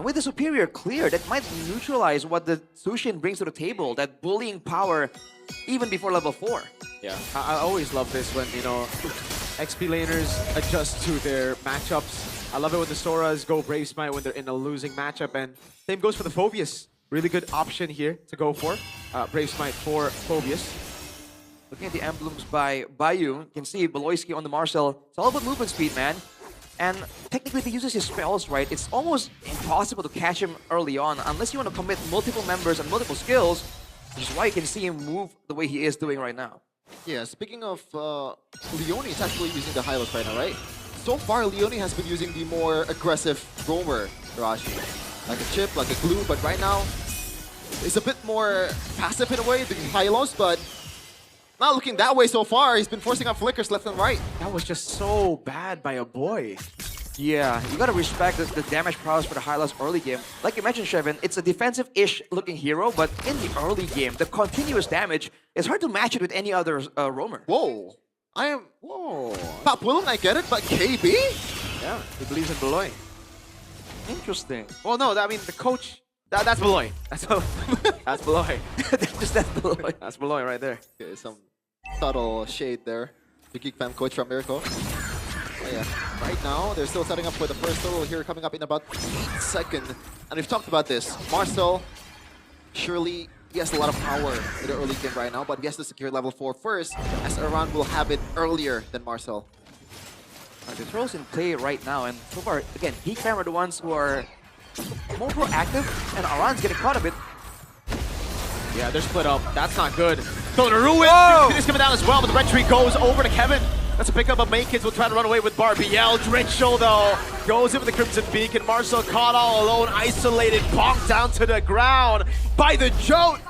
with the superior clear, that might neutralize what the Sushin brings to the table, that bullying power even before level 4. Yeah, I always love this when, you know, XP laners adjust to their matchups. I love it when the Soras go Brave Smite when they're in a losing matchup, and same goes for the Phobius. Really good option here to go for. Brave Smite for Phobius. Looking at the emblems by Bayu, you can see Beloyski on the Marcel. It's all about movement speed, man. And technically, if he uses his spells right, it's almost impossible to catch him early on unless you want to commit multiple members and multiple skills, which is why you can see him move the way he is doing right now. Yeah, speaking of Leone is actually using the Hylos right now, right? So far, Leone has been using the more aggressive roamer, Rashi. Like a chip, like a glue, but right now, it's a bit more passive in a way, the Hylos, but not looking that way so far. He's been forcing out flickers left and right. That was just so bad by a boy. Yeah, you gotta respect the damage prowess for the Hylos early game. Like you mentioned, Shevin, it's a defensive-ish looking hero, but in the early game, the continuous damage is hard to match it with any other roamer. Whoa. Whoa. Papulon, I get it, but KB? Yeah, he believes in Beloy. Interesting. Well, no, I mean, the coach, that's Beloy. That's Beloy. That's Beloy. That's Beloy right there. Okay, some subtle shade there. The Geek Fam coach from Miracle. Oh, yeah. Right now, they're still setting up for the first solo here, coming up in about 8 seconds. And we've talked about this. Marcel, surely he has a lot of power in the early game right now, but he has to secure level 4 first, as Aran will have it earlier than Marcel. The throws in play right now, and so far, again, Geek Fam are the ones who are more proactive, and Aran's getting caught a bit. Yeah, they're split up. That's not good. So the Ruin is coming down as well, but the red tree goes over to Kevin. That's a pickup of Main Kids will try to run away with Barbiel. Dritchel, though, goes in with the Crimson Beacon. Marcel caught all alone, isolated, bonked down to the ground by the Jote.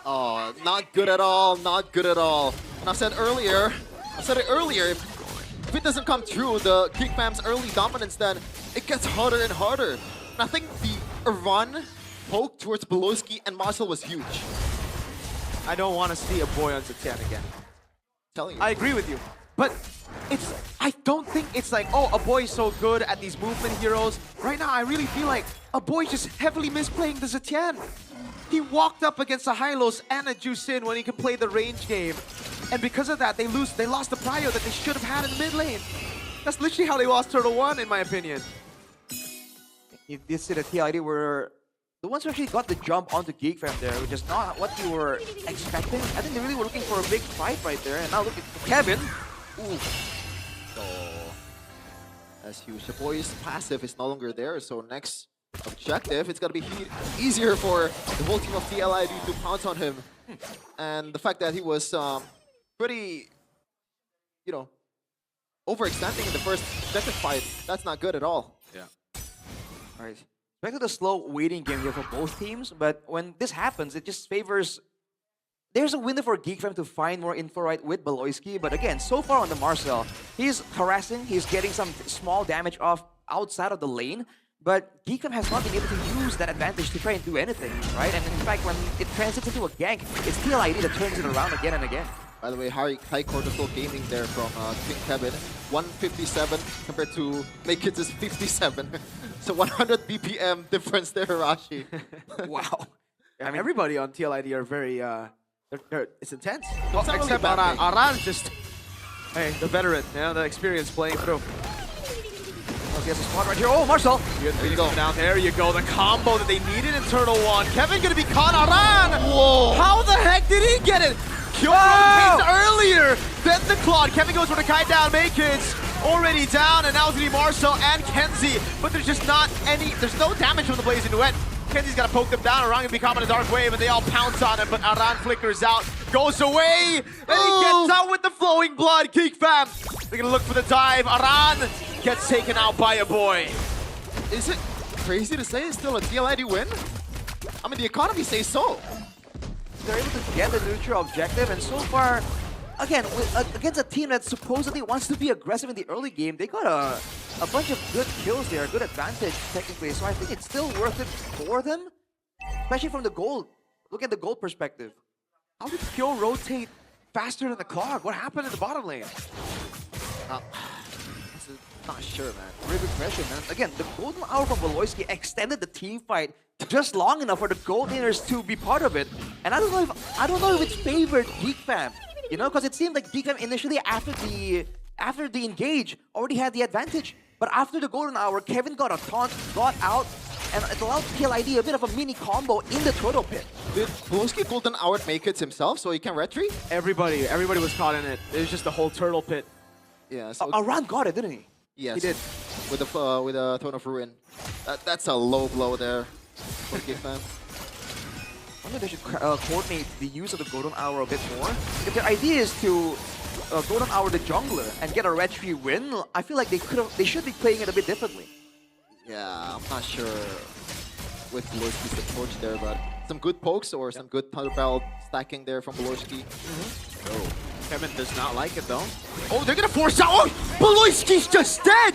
Oh, not good at all, not good at all. And I said it earlier, if it doesn't come true, the Geek Fam's early dominance, then it gets harder and harder. And I think the run poke towards Beloyski and Marcel was huge. I don't want to see a boy on Zetian again. Telling you. I agree with you. But I don't think it's like, oh, a boy is so good at these movement heroes. Right now, I really feel like a boy just heavily misplaying the Zetian. He walked up against a Hylos and a Jusin when he could play the range game. And because of that, they lost the prio that they should have had in the mid lane. That's literally how they lost Turtle 1, in my opinion. You did see the TLID were the ones who actually got the jump onto Geek Fam there, which is not what you were expecting. I think they really were looking for a big fight right there. And now look at Kevin. Ooh. Oh, that's huge. The boy's passive is no longer there, so next objective, it's gonna be easier for the whole team of TLID to pounce on him. And the fact that he was pretty, you know, overextending in the first objective fight, that's not good at all. Yeah. All right. Back to the slow waiting game here for both teams, but when this happens, it just favors... There's a window for Geek Fam to find more info right with Beloyski, but again, so far on the Marcel, he's harassing, he's getting some small damage off outside of the lane, but Geek Fam has not been able to use that advantage to try and do anything, right? And in fact, when it transits into a gank, it's TLID that turns it around again and again. By the way, high cortisol gaming there from King Kevin. 157 compared to Make Kids' 57. So 100 BPM difference there, Rashi. Wow. I mean, everybody on TLID are very, it's intense. Well, not except really Aran. bad Aran's just, hey, the veteran, you know, the experience playing through. Oh, he has a spot right here. Oh, Marcel! There you go. Down there you go. The combo that they needed in Turtle 1. Kevin gonna be caught. Aran! Whoa! How the heck did he get it? Kyo rotates earlier than the Claude. Kevin goes for the kite down. Make Kids already down, and now it's gonna be Marcel and Kenzie. But there's just not any, there's no damage from the Blazing Duet. Kenzie's gotta poke them down. Aran gonna be caught in a dark wave, and they all pounce on him, but Aran flickers out, goes away, and he gets out with the flowing blood. Geek Fam, they're gonna look for the dive. Aran gets taken out by a boy. Is it crazy to say it's still a TLID win? I mean, the economy says so. They're able to get the neutral objective, and so far, again, against a team that supposedly wants to be aggressive in the early game, they got a bunch of good kills there, good advantage technically, so I think it's still worth it for them, especially from the gold. Look at the gold perspective. How did Kyo rotate faster than the clock? What happened in the bottom lane? Not sure, man. Very good question, man. Again, the golden hour from Voloisky extended the team fight just long enough for the gold inners to be part of it. And I don't know if it's favored Geek Fam. You know, because it seemed like Geek Fam initially after the engage already had the advantage. But after the golden hour, Kevin got a taunt, got out, and it allowed TLID a bit of a mini combo in the turtle pit. Did Voloisky golden hour make it himself so he can retreat? Everybody was caught in it. It was just the whole turtle pit. Yeah, so Aran got it, didn't he? yes, He did. with a Throne of Ruin. That's a low blow there for Geek Fam. I think they should coordinate the use of the golden hour a bit more. If their idea is to golden hour the jungler and get a red tree win, I feel like they should be playing it a bit differently. Yeah, I'm not sure with Voloisky's approach there, but some good pokes or some good thunder barrel stacking there from Voloisky. Oh, Kevin does not like it though. Oh, they're gonna force out. Oh, Voloisky's just dead.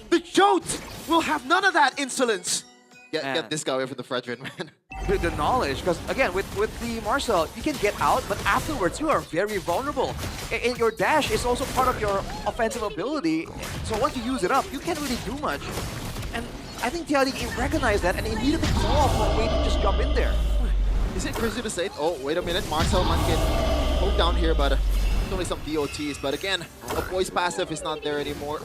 The Jote will have none of that insolence. Get this guy away from the Fredrin, man. The knowledge, because again, with the Marcel, you can get out, but afterwards you are very vulnerable. And your dash is also part of your offensive ability, so once you use it up, you can't really do much. And I think TLID recognized that and immediately called for a way to just jump in there. Is it crazy to say? Oh, wait a minute. Marcel might get poked down here, but it's only some DOTs. But again, a voice passive is not there anymore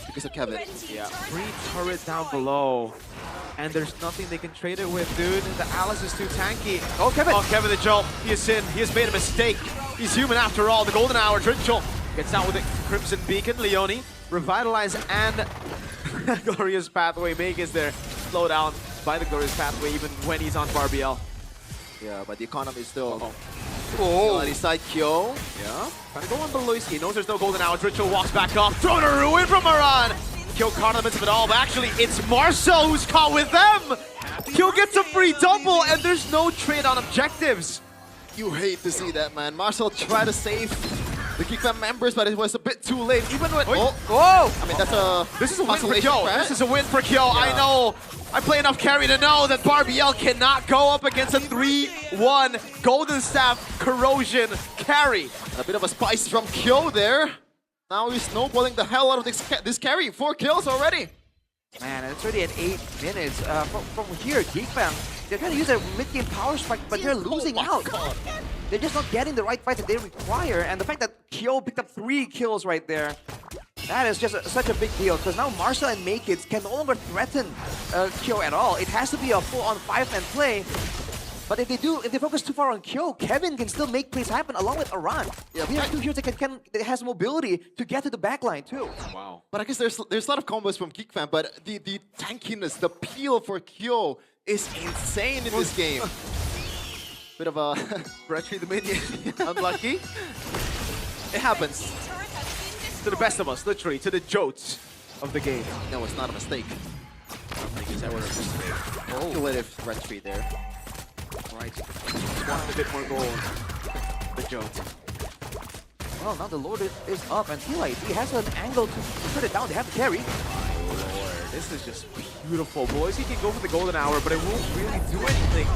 because of Kevin. Yeah, free turret down below. And there's nothing they can trade it with, dude. The Alice is too tanky. Oh, Kevin! Oh, Kevin the Jolt. He is sinned. He has made a mistake. He's human after all. The golden hour. Dritchel gets out with a Crimson Beacon. Leone, Revitalize and Glorious Pathway. Meg is there. Slowed down by the Glorious Pathway even when he's on Barbiel. Yeah, but the economy is still Oh, on his side. Kyo. yeah. Trying to go on Voloisky. Knows there's no golden hour. Dritchel walks back off. Throwing a ruin from Maran. Kyo caught in the midst of it all, but actually it's Marcel who's caught with them! Kyo gets a free double and there's no trade on objectives. You hate to see that, man. Marcel tried to save the Geek Fam members, but it was a bit too late. Even when... Oh! I mean, that's a... This is a win for consolation, Kyo. right? This is a win for Kyo. I know. I play enough carry to know that Barbiel cannot go up against a 3-1 Golden Staff Corrosion carry. A bit of a spice from Kyo there. Now he's snowballing the hell out of this carry. 4 kills already. Man, it's already at 8 minutes. From here, Geek Fam, they're trying to use a mid-game power spike, but they're losing out. They're just not getting the right fight that they require, and the fact that Kyo picked up 3 kills right there, that is just such a big deal, because now Marcel and Maykids can no longer threaten Kyo at all. It has to be a full-on 5-man play. But if they focus too far on Kyo, Kevin can still make plays happen along with Aran. Yeah, we have 2 heroes that has mobility to get to the backline too. Wow. But I guess there's a lot of combos from Geek Fam, but the tankiness, the peel for Kyo is insane in this game. Bit of a Retry the minion. Unlucky. it happens. To the best of us, literally, to the Jotes of the game. No, it's not a mistake. I don't think it's ever a mistake. Calculative retry there. Right. Just wanted a bit more gold. The Jotes. Well, now the Lord is up, and TLID has an angle to put it down. They have to carry. This is just beautiful, boys. He can go for the golden hour, but it won't really do anything.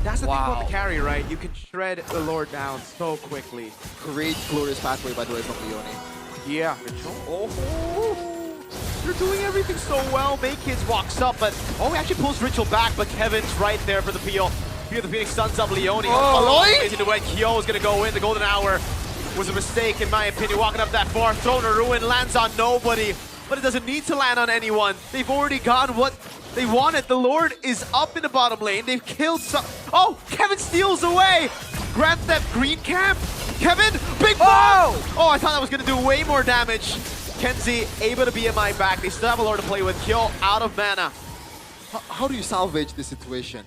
That's the thing about the carry, right? You can shred the Lord down so quickly. Great glorious pathway, by the way, from Leone. Yeah. Oh, they're doing everything so well. Maykids walks up, but he actually pulls Ritual back, but Kevin's right there for the peel. Here the Phoenix stuns up Leone. Into the way Kyo is gonna go in. The golden hour was a mistake, in my opinion. Walking up that far, throwing a ruin, lands on nobody, but it doesn't need to land on anyone. They've already gone what they wanted. The Lord is up in the bottom lane. They've killed some. Oh, Kevin steals away. Grand Theft Green Camp. Kevin, big bomb! Oh, I thought that was gonna do way more damage. Kenzie able to be in my back. They still have a Lord to play with. Kyo out of mana. How do you salvage this situation?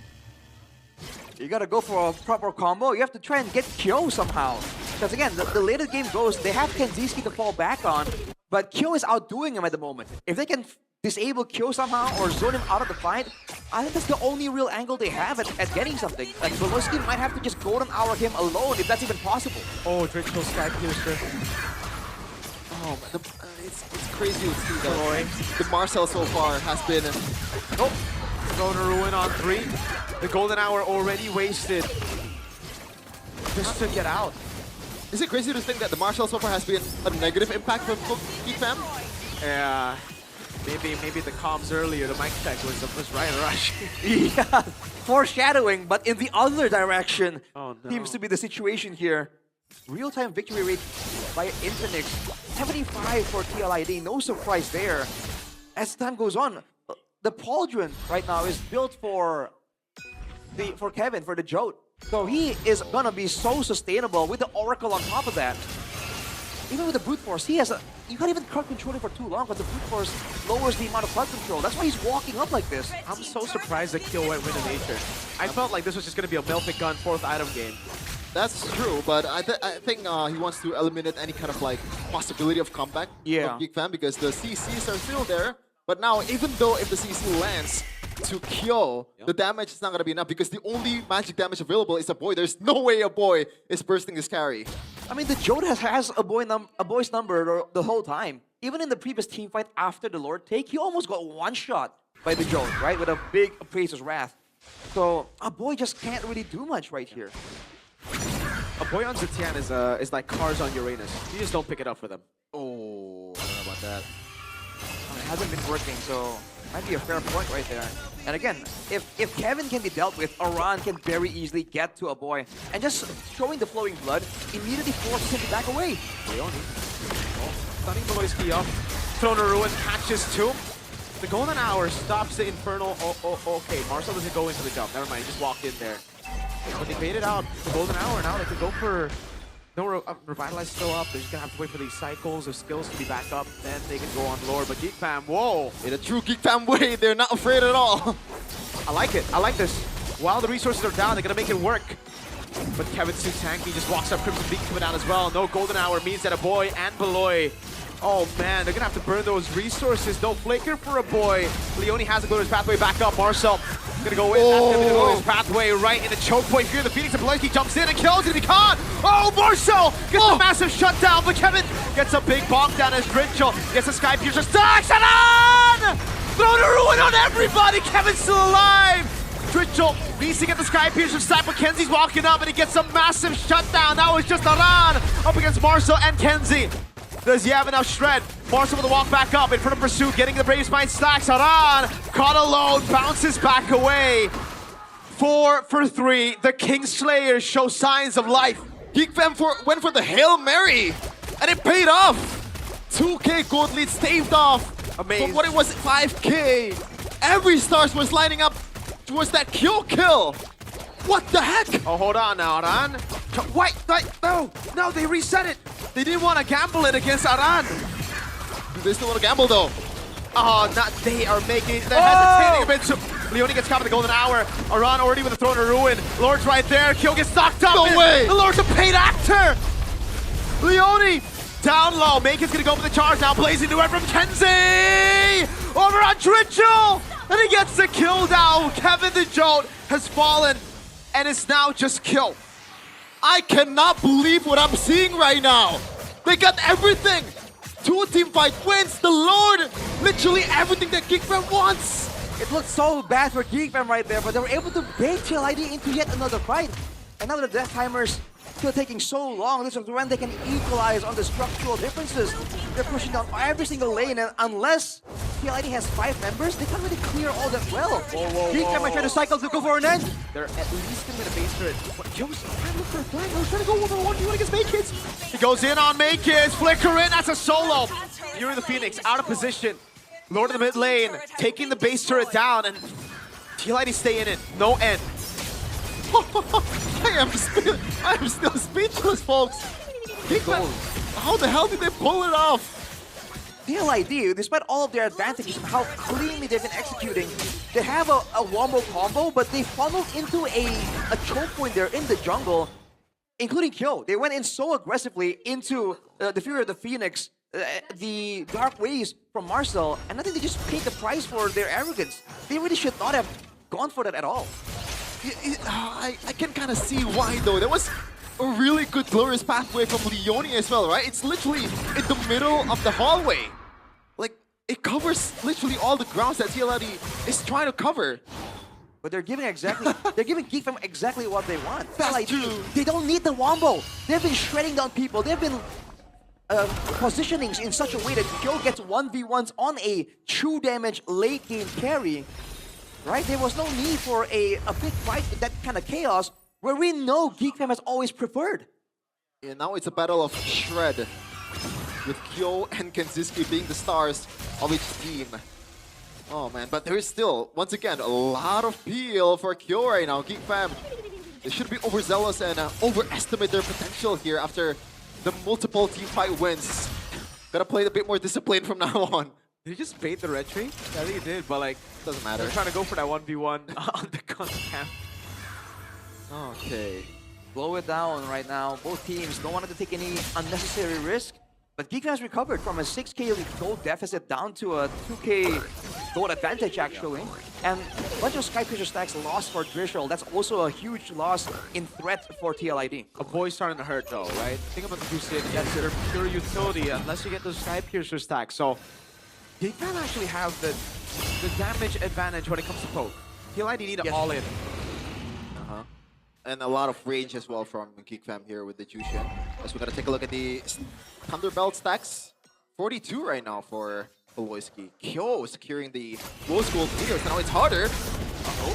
You gotta go for a proper combo. You have to try and get Kyo somehow. Because again, the later game goes, they have Kenziski to fall back on, but Kyo is outdoing him at the moment. If they can disable Kyo somehow or zone him out of the fight, I think that's the only real angle they have at getting something. Like, Voloisky might have to just golden hour him alone if that's even possible. Oh, Dritchel Sky Piercer. Oh, it's crazy to see that the Marcel so far has been... Throwing a ruin on 3. The golden hour already wasted. Just to get out. Is it crazy to think that the Marcel so far has been a negative impact from Geek Fam? Yeah. Maybe the comms earlier, the mic check was right, Rush. Yeah, foreshadowing, but in the other direction Oh, no. seems to be the situation here. Real-time victory rate by Infinix, 75 for TLID, no surprise there. As time goes on, the Pauldron right now is built for Kevin, for the Jote. So he is gonna be so sustainable with the Oracle on top of that. Even with the Brute Force, he has you can't even crowd control it for too long, but the Brute Force lowers the amount of crowd control. That's why he's walking up like this. I'm so surprised that Kill went with nature. I felt like this was just going to be a Melfic Gun 4th item game. That's true, but I think he wants to eliminate any kind of like possibility of comeback Yeah. from GEEK because the CCs are still there. But now, even though if the CC lands to Kyo, the damage is not going to be enough because the only magic damage available is a boy. There's no way a boy is bursting this carry. I mean, the Jote has a boy's number the whole time. Even in the previous team fight after the Lord take, he almost got one shot by the Jote, right? With a big Appraiser's Wrath. So a boy just can't really do much right here. A boy on Zetian is like cars on Uranus. You just don't pick it up for them. Oh, I don't know about that. It hasn't been working, so might be a fair point right there. And again, if Kevin can be dealt with, Aran can very easily get to a boy. And just showing the flowing blood immediately forces him to back away. Leone. Oh, stunning Maloyski up. Thrown a ruin, catches two. The Golden Hour stops the Infernal. Okay. Marcel doesn't go into the jump. Never mind, he just walked in there. But they baited out the Golden Hour now. They could go for... No, Revitalize still up. They're just gonna have to wait for these cycles of skills to be back up. Then they can go on Lord. But GEEK Fam, whoa! In a true GEEK Fam way, they're not afraid at all. I like it. I like this. While the resources are down, they're gonna make it work. But Kevin's too tanky. Just walks up. Crimson Beak coming down as well. No Golden Hour means that a boy and Beloy. Oh man, they're gonna have to burn those resources. No Flaker for a boy. Leone has to go to his pathway back up. Marcel gonna go in. That's gonna go to his pathway right in the choke point here. The Phoenix and Beloy jumps in and kills. Gonna be caught. Oh, Marcel gets a massive shutdown, but Kevin gets a big bonk down as Dritchel gets a Sky Piercer. Stacks it on! Thrown a ruin on everybody. Kevin's still alive. Dritchel needs to get the Sky Piercer stack, but Kenzie's walking up and he gets a massive shutdown. Now it's just Aran up against Marcel and Kenzie. Does he have enough shred? Marcel with the walk back up in front of Pursuit, getting the Brave Spine stacks. Aran caught alone, bounces back away. 4 for 3. The Kingslayers show signs of life. GEEK Fam went for the Hail Mary, and it paid off. 2K gold lead staved off. Amazing. From what it was 5K. Every stars was lining up towards that kill. What the heck? Oh, hold on now, Aran. Wait, no, they reset it. They didn't want to gamble it against Aran. They still want to gamble though. Oh, they are making, they're hesitating a bit. So Leone gets caught with the Golden Hour. Aran already with a Throne of Ruin. Lord's right there. Kill gets knocked up. No way. The Lord's a paid actor. Leone down low. Makin's gonna go for the charge now. Blazing duet from Kenzie. Over on Dritchel. And he gets the kill down. Kevin the Jote has fallen. And it's now just Kill. I cannot believe what I'm seeing right now. They got everything. 2 team fight wins. The Lord. Literally everything that GEEK Fam wants. It looked so bad for GEEK Fam right there, but they were able to bait TLID into yet another fight. And now the Death Timers still taking so long, this is when they can equalize on the structural differences. They're pushing down every single lane, and unless TLID has 5 members, they can't really clear all that well. GEEK Fam might try to cycle to go for an end. They're at least gonna get a base turret. Joe's trying to look for a flank. I was trying to go 1-on-1 against Maykids. He goes in on Maykids. Flicker in. That's a solo. Fury the Phoenix out of position. Lord of the mid lane taking the base turret down, and TLID stay in it. No end. I am still speechless, folks. GEEK Fam, how the hell did they pull it off? TLID, despite all of their advantages and how cleanly they've been executing, they have a wombo combo, but they funneled into a choke point there in the jungle, including Kyo. They went in so aggressively into the Fury of the Phoenix, the Dark Ways from Marcel, and I think they just paid the price for their arrogance. They really should not have gone for that at all. I can kind of see why though. There was a really good glorious pathway from Leone as well, right? It's literally in the middle of the hallway. Like, it covers literally all the grounds that TLID is trying to cover. But they're giving GEEK Fam exactly what they want. That's TLID, true. they don't need the wombo. They've been shredding down people. They've been positionings in such a way that Kyo gets 1v1s on a true damage late game carry, right? There was no need for a big fight with that kind of chaos where we know Geek Fam has always preferred. And now it's a battle of Shred, with Kyo and Kenziski being the stars of each team. Oh man, but there is still, once again, a lot of peel for Kyo right now. Geek Fam, they should be overzealous and overestimate their potential here after the multiple team fight wins. Gotta play a bit more disciplined from now on. Did he just bait the red tree? I think he did, but like, Doesn't matter. they're trying to go for that 1v1 on the gun camp. Okay. Blow it down right now. Both teams don't want to take any unnecessary risk. But Geek Fam has recovered from a 6k gold deficit down to a 2k gold advantage, actually. And a bunch of Skypiercer stacks lost for Drishel. That's also a huge loss in threat for TLID. A boy's starting to hurt though, right? Think about the Crusade, that's their pure utility unless you get those Skypiercer stacks. So Geek Fam actually have the damage advantage when it comes to poke. TLID need it all in. And a lot of range as well from Geek Fam here with the Jushin. As we're gonna take a look at the Thunderbelt stacks. 42 right now for Beloyski. Kyo securing the most gold leaders. Now it's harder.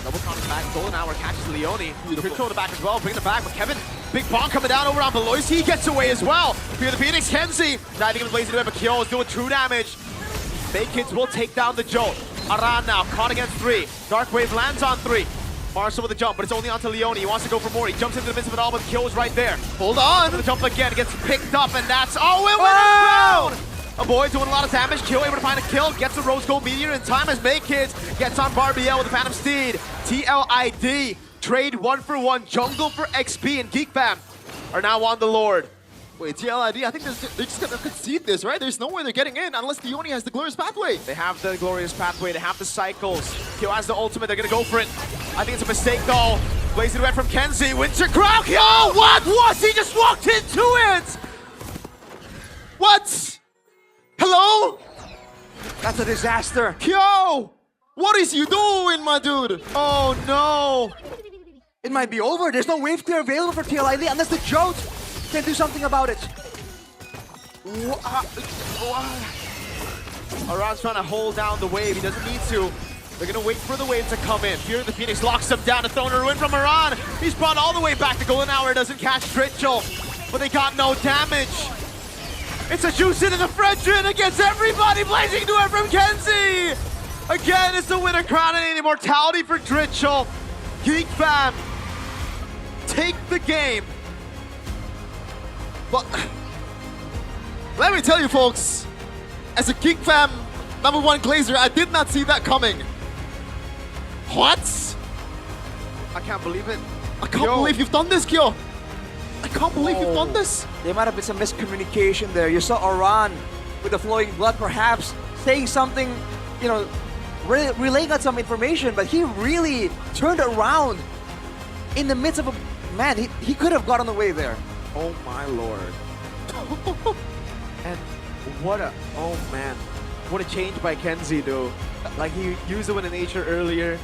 Double counter back, Golden Hour catches Leone. Beautiful. Control the back as well, bringing it back with Kevin. Big bomb coming down over on Beloyski. He gets away as well. Fear the Phoenix, Kenzie diving in the blazing web, but Kyo is doing true damage. Fake Kids will take down the Jolt. Aran now, caught against 3. Dark Wave lands on 3. Marcel with a jump, but it's only onto Leone. He wants to go for more. He jumps into the midst of it all, but Kyo's right there. Hold on! The jump again, gets picked up, and that's... Oh, it went down! A boy doing a lot of damage. Kyo able to find a kill, gets the Rose Gold Meteor in time as Make Kids gets on Barbiel with the Phantom Steed. TLID, trade 1-for-1, jungle for XP, and Geek Fam are now on the Lord. Wait, TLID, I think they're just gonna concede this, right? There's no way they're getting in unless Leone has the Glorious Pathway. They have the Glorious Pathway, they have the cycles. Kyo has the ultimate, they're gonna go for it. I think it's a mistake though. Blazing red from Kenzie, Winter Crown. Kyo, what? He just walked into it! What? Hello? That's a disaster. Kyo! What is you doing, my dude? Oh no! It might be over. There's no wave clear available for TLID unless the Jolt can do something about it. Aran's trying to hold down the wave, he doesn't need to. They're gonna wait for the wave to come in. Fear the Phoenix locks him down, a Throner Ruin from Aran. He's brought all the way back. The Golden Hour doesn't catch Dritchel, but they got no damage. It's a Jushin and a Fredrin against everybody. Blazing to it from Kenzie. Again, it's the Winter Crown and immortality for Dritchel. Geek Fam take the game. But let me tell you, folks, as a Geek Fam #1 Glazer, I did not see that coming. What? I can't believe it. I can't believe you've done this, Kyo. I can't believe you've done this. There might have been some miscommunication there. You saw Aran with the flowing blood perhaps saying something, you know, relaying out some information, but he really turned around in the midst of a... Man, he could have gotten away there. Oh my lord. And what a... Oh man. What a change by Kenzie though. Like he used the Wind of Nature earlier.